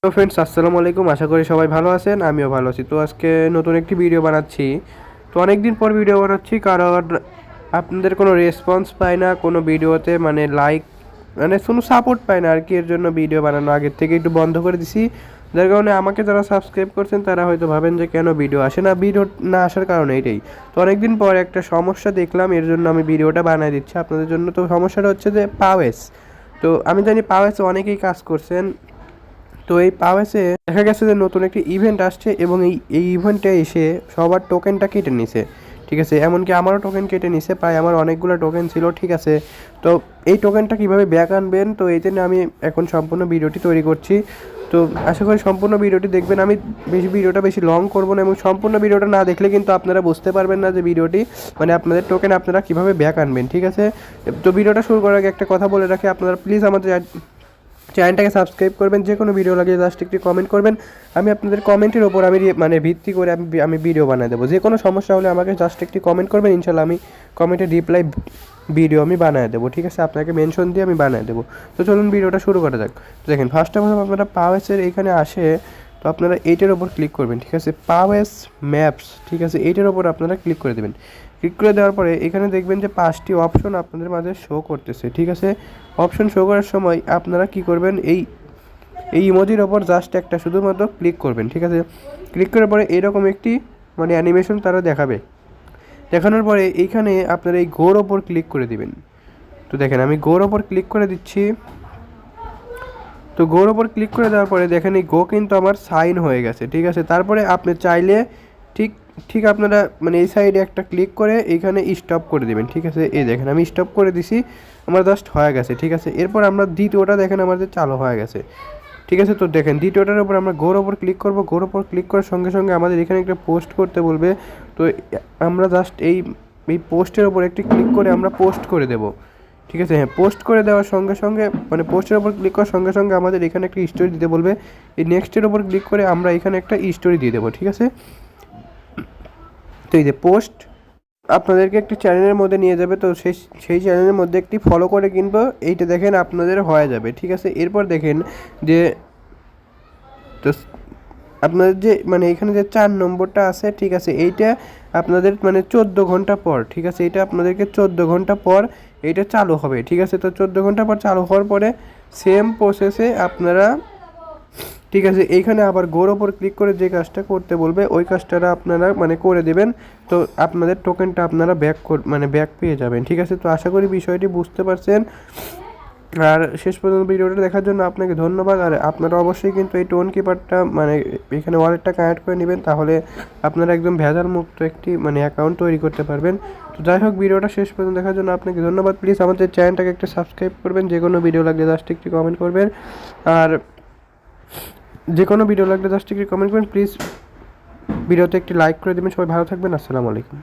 তো ফ্রেন্ডস, আসসালামু আলাইকুম। আশা করি সবাই ভালো আছেন, আমিও ভালো আছি। তো আজকে নতুন একটি ভিডিও বানাচ্ছি। তো অনেক দিন পর ভিডিও বানাচ্ছি, কারণ আপনাদের কোনো রেসপন্স পাই না কোনো ভিডিওতে, মানে লাইক, মানে কোনো সাপোর্ট পাই না আর কি। এর জন্য ভিডিও বানানো আগের থেকে একটু বন্ধ করে দিছি, যার কারণে আমাকে যারা সাবস্ক্রাইব করছেন তারা হয়তো ভাবেন যে কেন ভিডিও আসে না। ভিডিও না আসার কারণে এটাই। তো অনেকদিন পর একটা সমস্যা দেখলাম, এর জন্য আমি ভিডিওটা বানিয়ে দিচ্ছি আপনাদের জন্য। তো সমস্যাটা হচ্ছে যে পাওয়েস। তো আমি জানি পাওয়েসে অনেকেই কাজ করছেন। তো এই পাওয়েসে দেখা গেছে যে নতুন একটি ইভেন্ট আসছে, এবং এই ইভেন্টে এসে সবার টোকেনটা কেটে নিছে। ঠিক আছে, এমনকি আমারও টোকেন কেটে নিছে, প্রায় আমার অনেকগুলো টোকেন ছিল। ঠিক আছে, তো এই টোকেনটা কিভাবে ব্যাক আনবেন, তো এই জন্য আমি এখন সম্পূর্ণ ভিডিওটি তৈরি করছি। তো আশা করি সম্পূর্ণ ভিডিওটি দেখবেন। আমি ভিডিওটা বেশি লং করব না, এবং সম্পূর্ণ ভিডিওটা না দেখলে কিন্তু আপনারা বুঝতে পারবেন না যে ভিডিওটি, মানে আপনাদের টোকেন আপনারা কীভাবে ব্যাক আনবেন। ঠিক আছে, তো ভিডিওটা শুরু করার আগে একটা কথা বলে রাখি, আপনারা প্লিজ আমাদের চ্যানেলটাকে সাবস্ক্রাইব করবেন। যে কোনো ভিডিও লাগিয়ে জাস্ট একটি কমেন্ট করবেন। আমি আপনাদের কমেন্টের ওপর মানে ভিত্তি করে আমি ভিডিও বানিয়ে দেবো। যে কোনো সমস্যা হলে আমাকে জাস্ট একটি কমেন্ট করবেন, ইনশাল্লাহ আমি কমেন্টের রিপ্লাই ভিডিও আমি বানিয়ে দেবো। ঠিক আছে, আপনাকে মেনশন দিয়ে আমি বানিয়ে দেবো। তো চলুন ভিডিওটা শুরু করা যাক। দেখেন, ফার্স্ট অফ অল আপনারা পাওয়েসের এখানে আসে, তো আপনারা এইটার ওপর ক্লিক করবেন। ঠিক আছে, পাওয়েস ম্যাপস, ঠিক আছে, এইটার ওপর আপনারা ক্লিক করে দেবেন। ক্লিক করে দেওয়ার পরে এখানে দেখবেন যে 5টি অপশন আপনাদের মাঝে শো করতেছে। ঠিক আছে, অপশন শো করার সময় আপনারা কি করবেন, এই ইমোজির ওপর জাস্ট একটা শুধুমাত্র ক্লিক করবেন। ঠিক আছে, ক্লিক করার পরে এরকম একটি মানে অ্যানিমেশন তারা দেখাবে। দেখানোর পরে এইখানে আপনারা এই গোর ওপর ক্লিক করে দিবেন। তো দেখেন, আমি গোর ওপর ক্লিক করে দিচ্ছি। তো গোর ওপর ক্লিক করে দেওয়ার পরে দেখেন এই গো কিন্তু আমার সাইন হয়ে গেছে। ঠিক আছে, তারপরে আপনি চাইলে ঠিক ঠিক আপনারা মানে এই সাইডে একটা ক্লিক করে এইখানে স্টপ করে দেবেন। ঠিক আছে, এই দেখেন আমি স্টপ করে দিছি, আমার জাস্ট হয়ে গেছে। ঠিক আছে, এরপর আমরা দ্বিতীয়টা দেখেন আমাদের চালু হয়ে গেছে। ঠিক আছে, তো দেখেন দ্বিতীয়টার উপর আমরা গোর ওপর ক্লিক করব। গোর ওপর ক্লিক করার সঙ্গে সঙ্গে আমাদের এখানে একটা পোস্ট করতে বলবে। তো আমরা জাস্ট এই পোস্টের ওপর একটি ক্লিক করে আমরা পোস্ট করে দেব। ঠিক আছে, হ্যাঁ, পোস্ট করে দেওয়ার সঙ্গে সঙ্গে মানে পোস্টের ওপর ক্লিক করার সঙ্গে সঙ্গে আমাদের এখানে একটা স্টোরি দিতে বলবে। এই নেক্সটের ওপর ক্লিক করে আমরা এখানে একটা স্টোরি দিয়ে দেবো। ঠিক আছে, তো এই যে পোস্ট আপনাদেরকে একটি চ্যানেলের মধ্যে নিয়ে যাবে। তো সেই চ্যানেলের মধ্যে একটি ফলো করে কিনবো, এইটা দেখেন আপনাদের হয়ে যাবে। ঠিক আছে, এরপর দেখেন যে তো আপনাদের যে মানে এখানে যে 4 নম্বরটা আছে, ঠিক আছে, এইটা আপনাদের মানে 14 ঘন্টা পর, ঠিক আছে, এটা আপনাদেরকে 14 ঘন্টা পর এইটা চালু হবে। ঠিক আছে, তো 14 ঘন্টা পর চালু হওয়ার পরে সেম প্রসেসে আপনারা, ঠিক আছে, এইখানে আবার গোর ওপর ক্লিক করে যে কাজটা করতে বলবে ওই কাজটা আপনারা মানে করে দেবেন। তো আপনাদের টোকেনটা আপনারা ব্যাক পেয়ে যাবেন। ঠিক আছে, তো আশা করি বিষয়টি বুঝতে পারছেন। আর শেষ পর্যন্ত ভিডিওটা দেখার জন্য আপনাকে ধন্যবাদ। আর আপনারা অবশ্যই কিন্তু এই টোন কিপারটা মানে এখানে ওয়ালেটটা কানেক্ট করে নেবেন, তাহলে আপনারা একদম ভেজাল মুক্ত একটি মানে অ্যাকাউন্ট তৈরি করতে পারবেন। তো যাই হোক, ভিডিওটা শেষ পর্যন্ত দেখার জন্য আপনাকে ধন্যবাদ। প্লিজ আমাদের চ্যানেলটাকে একটা সাবস্ক্রাইব করবেন, যে কোনো ভিডিও লাগলে জাস্ট একটি কমেন্ট করবেন। আর যে কোনো ভিডিও লাগলে জাস্ট একটি কমেন্ট করবেন। প্লিজ ভিডিওতে একটি লাইক করে দেবেন। সবাই ভালো থাকবেন। আসসালামু আলাইকুম।